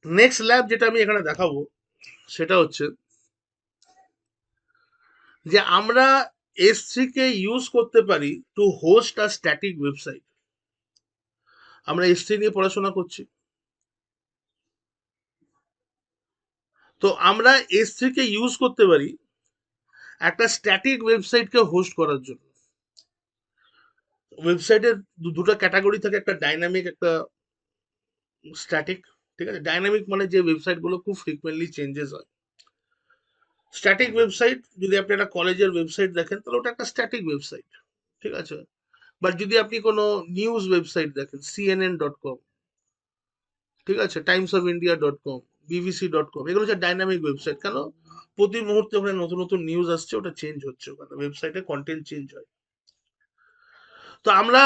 Next lab যেটা আমি এখানে দেখাবো সেটা হচ্ছে যে আমরা S3 কে ইউজ করতে পারি টু হোস্ট আ স্ট্যাটিক ওয়েবসাইট। আমরা S3 নিয়ে পড়াশোনা করছি, তো আমরা S3 কে ইউজ করতে পারি একটা স্ট্যাটিক ওয়েবসাইটকে হোস্ট করার জন্য। ওয়েবসাইটের দুটো ক্যাটাগরি থাকে, একটা ডাইনামিক, একটা স্ট্যাটিক। ঠিক আছে, ডাইনামিক মানে যে ওয়েবসাইট গুলো খুব ফ্রিকোয়েন্টলি চেঞ্জেস হয়। স্ট্যাটিক ওয়েবসাইট, যদি আপনি একটা কলেজের ওয়েবসাইট দেখেন তাহলে ওটা একটা স্ট্যাটিক ওয়েবসাইট। ঠিক আছে, বাট যদি আপনি কোনো নিউজ ওয়েবসাইট দেখেন, CNN.com, ঠিক আছে, timesofIndia.com, BBC.com, এগুলো হচ্ছে ডাইনামিক ওয়েবসাইট। কেন? প্রতি মুহূর্তে ওখানে নতুন নতুন নিউজ আসছে, ওটা চেঞ্জ হচ্ছে, ওখানে ওয়েবসাইটে কন্টেন্ট চেঞ্জ হয়। তো আমরা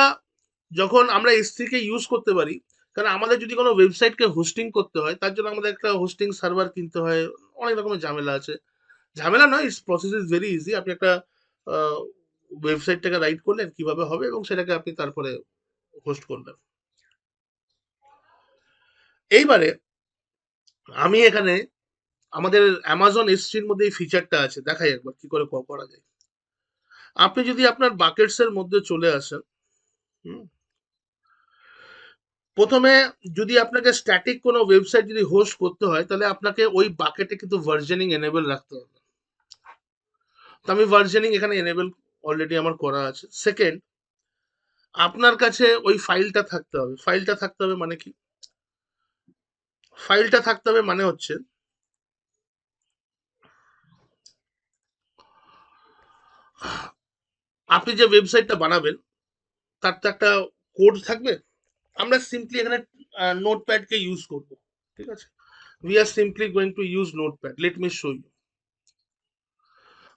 যখন আমরা S3 কে ইউজ করতে পারি, কারণ আমাদের যদি কোনো ওয়েবসাইটকে হোস্টিং করতে হয় তার জন্য আমাদের একটা হোস্টিং সার্ভার কিনতে হয়, অনেক রকমের ঝামেলা আছে। ঝামেলা নয়, it's process is very easy. আপনি একটা ওয়েবসাইটটাকে রাইট করলেন কিভাবে হবে, এবং সেটাকে আপনি তারপরে হোস্ট করবেন। এইবারে আমি এখানে আমাদের অ্যামাজন S3 মধ্যে এই ফিচারটা আছে, দেখাই একবার কি করে করা যায়। আপনি যদি আপনার বাকেটস এর মধ্যে চলে আসেন, হুম, প্রথমে যদি আপনাকে স্ট্যাটিক কোনো ওয়েবসাইট যদি হোস্ট করতে হয় তাহলে আপনাকে ওই বাকেটে কিন্তু ভার্জনিং এনেবল রাখতে হবে। তো আমি ভার্জনিং এখানে এনেবল অলরেডি আমার করা আছে। সেকেন্ড, আপনার কাছে ওই ফাইলটা থাকতে হবে। ফাইলটা থাকতে হবে মানে কি? ফাইলটা থাকতে হবে মানে হচ্ছে আপনি যে ওয়েবসাইটটা বানাবেন তার তো একটা কোড থাকবে। আমরা সিম্পলি এখানে নোটপ্যাডকে ইউজ করব। ঠিক আছে, we are simply going to use notepad. Let me show you.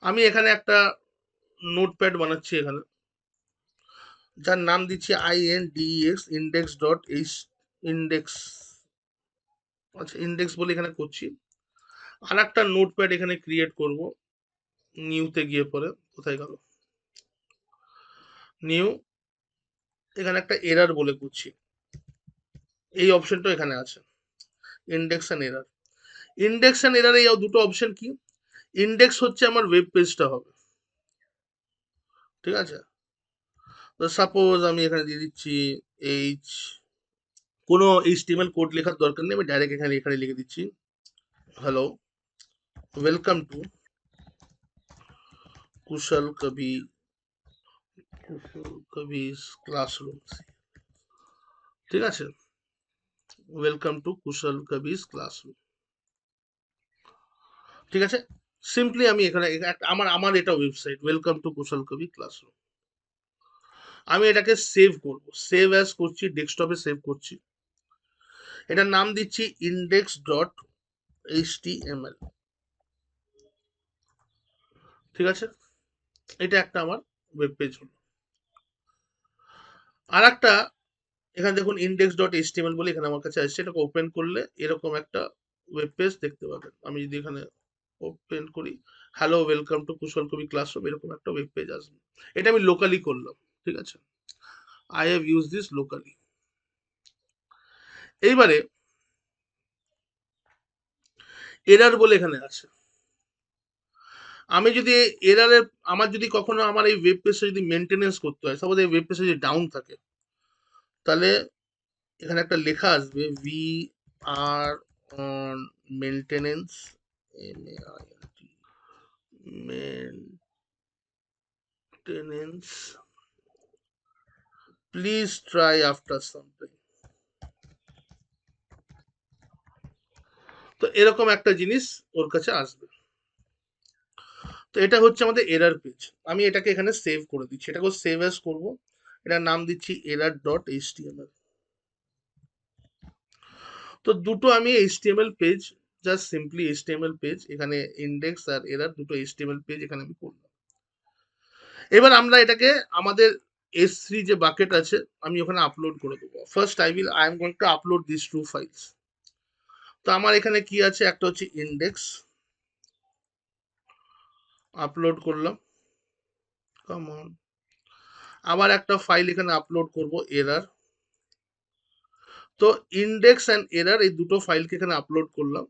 আমি এখানে একটা নোটপ্যাড বানাচ্ছি এখানে, যার নাম দিচ্ছি INDEX index dot H index. আচ্ছা, ইন্ডেক্স বলে এখানে করছি। আর একটা নোটপ্যাড এখানে ক্রিয়েট করব, নিউতে গিয়ে পরে কোথায় গেল, নিউ, এখানে একটা এরর বলে করছি। এই অপশনটা এখানে আছে, index and error. Index and error, এই দুটো অপশন কি? ইন্ডেক্স হচ্ছে আমার ওয়েব পেজটা হবে, ঠিক আছে। তো সাপোজ আমি এখানে দিয়ে দিচ্ছি এইচ, কোনো HTML কোড লেখার দরকার নেই, আমি ডাইরেক্ট এখানে এখানে লিখে দিচ্ছি, হ্যালো, ওয়েলকাম টু কুশল কবি, কবিস ক্লাসরুম। ঠিক আছে, ওয়েলকাম টু কুশল কবিস ক্লাসরুম। ঠিক আছে, সিম্পলি আমি এখানে আমার আমার এটা ওয়েবসাইট, ওয়েলকাম টু কুশল কবি ক্লাসরুম। আমি এটাকে সেভ করব, সেভ অ্যাজ করছি, ডেস্কটপে সেভ করছি। এটার নাম দিচ্ছি ইন্ডেক্স ডট HTML। ঠিক আছে, এটা একটা আমার ওয়েব পেজ হলো। আর একটা, এখানে দেখুন ইন্ডেক্স ডট HTML বলে এখানে আমার কাছে আসছে। এটাকে ওপেন করলে এরকম একটা ওয়েব পেজ দেখতে পাবেন। আমি যদি এখানে ওপেন করি, হ্যালো ওয়েলকাম টু কুশল কবি ক্লাসরুম, এরকম একটা ওয়েব পেজ আসবে। এটা আমি লোকালি করলাম। ঠিক আছে, I have use this locally. এইবারে এরার বলে এখানে আছে। আমি যদি এরারের, আমার যদি কখনো আমার এই ওয়েব পেজটা যদি মেনটেনেন্স করতে হয়, সাপোজ এই ওয়েব পেজটা যদি ডাউন থাকে, তাহলে এখানে একটা লেখা আসবে, we are on maintenance, maintenance, please try after something. তো এরকম একটা জিনিস ওর কাছে আসবে। তো এটা হচ্ছে আমাদের এরার পেজ। আমি এটাকে এখানে সেভ করে দিচ্ছি, এটাকে সেভ অ্যাজ করব। এটার নাম দিচ্ছি এরার ডট HTML। তো দুটো আমি HTML page, just simply HTML page, এখানে ইন্ডেক্স আর এরার দুটো HTML পেজ এখানে আমি করলাম। এবার আমরা এটাকে আমাদের S3 যে বাকেট আছে আমি ওখানে আপলোড করে দেবো। First I am going to upload this two files. তো আমার এখানে কি আছে, একটা হচ্ছে ইন্ডেক্স, আপলোড করলাম, কাম অন। আবার একটা ফাইল এখানে আপলোড করব, এরার। তো ইন্ডেক্স অ্যান্ড এরার এই দুটো ফাইলকে এখানে আপলোড করলাম।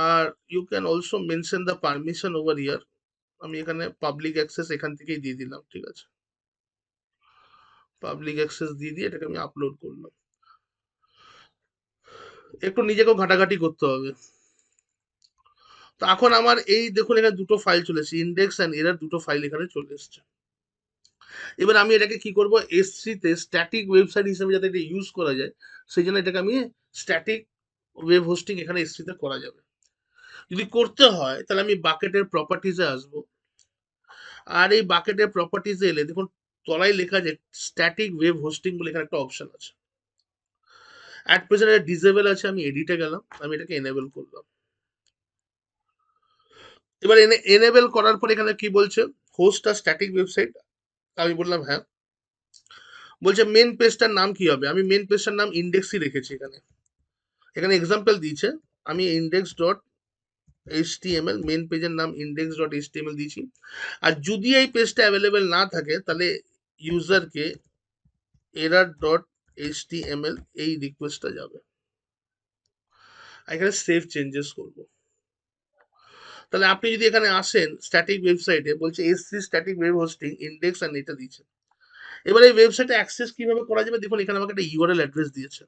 আর you can also mention the permission over here. আমি এখানে পাবলিক অ্যাক্সেস এখান থেকেই দিয়ে দিলাম, ঠিক আছে? পাবলিক অ্যাক্সেস দিয়ে দিয়ে এটাকে আমি আপলোড করলাম। একটু নিজেকেও ঘাটাঘাটি করতে হবে। তো এখন আমার এই দেখুন এখানে দুটো ফাইল চলে এসেছে, ইন্ডেক্স অ্যান্ড এরার দুটো ফাইল এখানে চলে এসেছে। এবার আমি এটাকে কি করব, S3-তে স্ট্যাটিক ওয়েবসাইট হিসেবে যাতে এটা ইউজ করা যায়, সেই জন্য এটাকে আমি স্ট্যাটিক ওয়েব হোস্টিং এখানে S3-তে করা যাবে। যদি করতে হয় তাহলে আমি বাকেটের প্রপার্টিজে আসবো। আর এই বাকেটের প্রপার্টিজে এলে দেখুন তলায় লেখা আছে স্ট্যাটিক ওয়েব হোস্টিং বলে এখানে একটা অপশন আছে। অ্যাট প্রেজেন্ট এটা ডিসেবল আছে, আমি এডিটে গেলাম, আমি এটাকে এনেবল করলাম। এবার এনেবল করার পর এখানে কি বলছে, হোস্ট আর স্ট্যাটিক ওয়েবসাইট, আমি বললাম হ্যাঁ। বলছে মেন পেজটার নাম কি হবে, আমি মেন পেজটার নাম ইন্ডেক্সই রেখেছি। এখানে এখানে এক্সাম্পল দিয়েছে, আমি ইন্ডেক্স ডট এইচটিএমএল, মেন পেজের নাম ইন্ডেক্স ডট এইচটিএমএল দিয়েছি। আর যদি এই পেজটা অ্যাভেলেবেল না থাকে তাহলে ইউজারকে এরার ডট এইচটিএমএল এই রিকোয়েস্টটা যাবে। এখানে সেভ চেঞ্জেস করব। তাহলে আপনি যদি এখানে আসেন স্ট্যাটিক ওয়েবসাইটে, বলছে S3 static web hosting index আর এটা দিয়েছে। এবার এই ওয়েবসাইটে অ্যাক্সেস কিভাবে করা যাবে, দেখুন এখানে আমাকে একটা ইউআরএল অ্যাড্রেস দিয়েছে।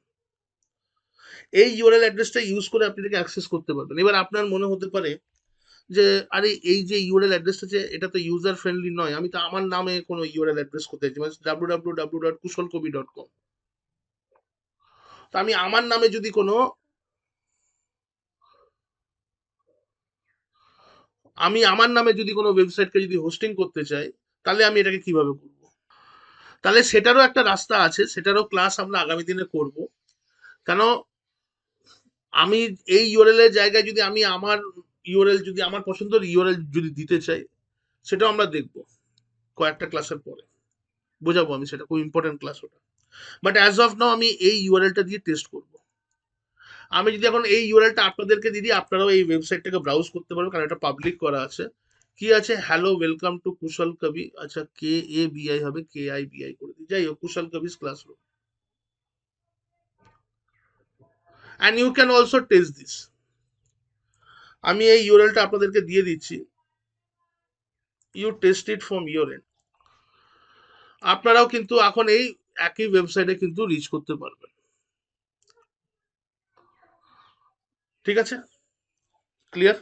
এই ইউআরএল অ্যাড্রেসটা ইউজ করে আপনি এটাকে অ্যাক্সেস করতে পারবেন। এবার আপনার মনে হতে পারে যে আরে এই যে ইউআরএল অ্যাড্রেসটা আছে এটা তো ইউজার ফ্রেন্ডলি নয়, আমি তো আমার নামে কোনো ইউআরএল অ্যাড্রেস করতে চাইছি, মানে www.kushalkabi.com। তো আমি আমার নামে যদি কোনো ওয়েবসাইটকে যদি হোস্টিং করতে চাই, তাহলে আমি এটাকে কিভাবে করব? তাহলে সেটারও একটা রাস্তা আছে, সেটারও ক্লাস আমরা আগামী দিনে করব। কেন আমি এই ইউআরএল এর জায়গায় যদি আমি আমার ইউআরএল, যদি আমার পছন্দের ইউআরএল যদি দিতে চাই, সেটাও আমরা দেখব কয়েকটা ক্লাসের পরে, বোঝাবো আমি, সেটা খুব ইম্পর্টেন্ট ক্লাস ওটা। বাট অ্যাজ অফ নাও আমি এই ইউআরএলটা দিয়ে টেস্ট করব। আমি যদি এখন এই ইউআরএলটা আপনাদেরকে দিয়ে দিই, আপনারাও এই ওয়েবসাইটটাকে ব্রাউজ করতে পারবেন, কারণ এটা পাবলিক করা আছে। কি আছে, হ্যালো ওয়েলকাম টু কুশল কবি, আচ্ছা KABI হবে, KIBI করে দিই, যাই হোক, কুশল কবিস classroom. And you can also test this. আমি এই ইউআরএলটা আপনাদেরকে দিয়ে দিচ্ছি, you test it from your end. আপনারাও কিন্তু এখন এই একই ওয়েবসাইটে কিন্তু রিচ করতে পারবেন, ঠিক আছে? ক্লিয়ার?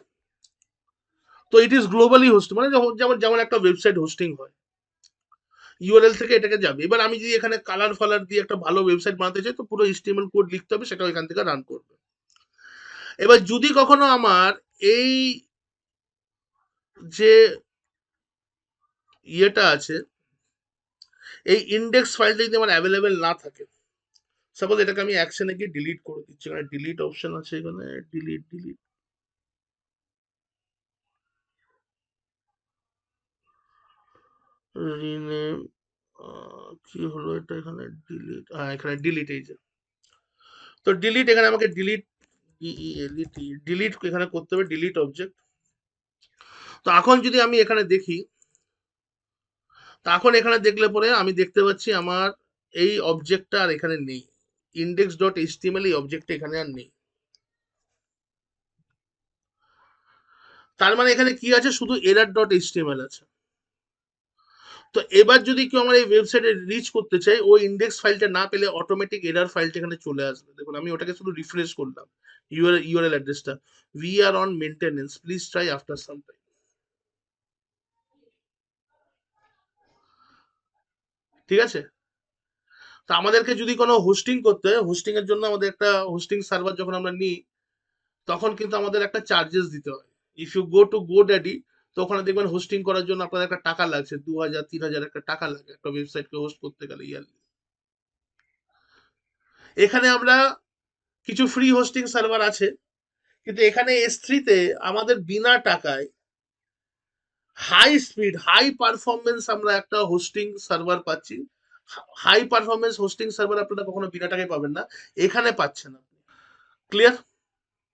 তো ইট ইজ গ্লোবালি হোস্ট, মানে যেমন যেমন একটা ওয়েবসাইট হোস্টিং হয়, ইউআরএল থেকে এটাকে যাবে। এবার আমি যদি এখানে কালার ফালার দিয়ে একটা ভালো ওয়েবসাইট বানাতে চাই, তো পুরো HTML কোড লিখতে হবে, সেটাও এখান থেকে রান করবে। এবার যদি কখনো আমার এই যে ইয়েটা আছে, এই ইন্ডেক্স ফাইলটা যদি আমার অ্যাভেলেবেল না থাকে, সাপোজ এটাকে আমি অ্যাকশনে গিয়ে ডিলিট করে দিচ্ছি, এখানে ডিলিট অপশন আছে, এখানে ডিলিট ডিলিট, রিনেম, কি হলো এটা, এখানে ডিলিট, হ্যাঁ এখানে ডিলিট, এই যে, তো ডিলিট, এখানে আমাকে ডিলিট, ডিলিট এখানে করতে হবে, ডিলিট অবজেক্ট। তো এখন যদি আমি এখানে দেখি, তো এখন এখানে দেখলে পরে আমি দেখতে পাচ্ছি আমার এই অবজেক্টটা আর এখানে নেই, ইন্ডেক্স ডট এইচটিএমএল এই অবজেক্টটা এখানে আর নেই। তার মানে এখানে কি আছে, শুধু এরর ডট এইচটিএমএল আছে। তো এবার যদি কেউ আমার এই ওয়েবসাইটে রিচ করতে চাই, ওই ইন্ডেক্স ফাইলটা না পেলে অটোমেটিক এরর ফাইলটা এখানে চলে আসবে। দেখুন আমি ওটাকে শুধু রিফ্রেশ করলাম, ইউআরএল অ্যাড্রেসটা, we are on maintenance, please try after some time, ঠিক আছে? তো আমাদেরকে যদি কোনো হোস্টিং করতে হয়, হোস্টিং এর জন্য আমাদের একটা হোস্টিং সার্ভার যখন আমরা নিই, তখন কিন্তু আমাদের একটা চার্জেস দিতে হয়। If you go to GoDaddy, তো ওখানে দেখবেন হোস্টিং করার জন্য আপনাদের একটা টাকা লাগছে, 2000 3000 একটা টাকা লাগে একটা ওয়েবসাইটকে হোস্ট করতে গেলে ইয়ারলি। এখানে আমরা কিছু ফ্রি হোস্টিং সার্ভার আছে, কিন্তু এখানে S3-তে আমাদের বিনা টাকায় হাই স্পিড হাই পারফরমেন্স আমরা একটা হোস্টিং সার্ভার পাচ্ছি। হাই পারফরমেন্স হোস্টিং সার্ভার আপনারা কখনো বিনা টাকায় পাবেন না, এখানে পাচ্ছেন আপনি। ক্লিয়ার?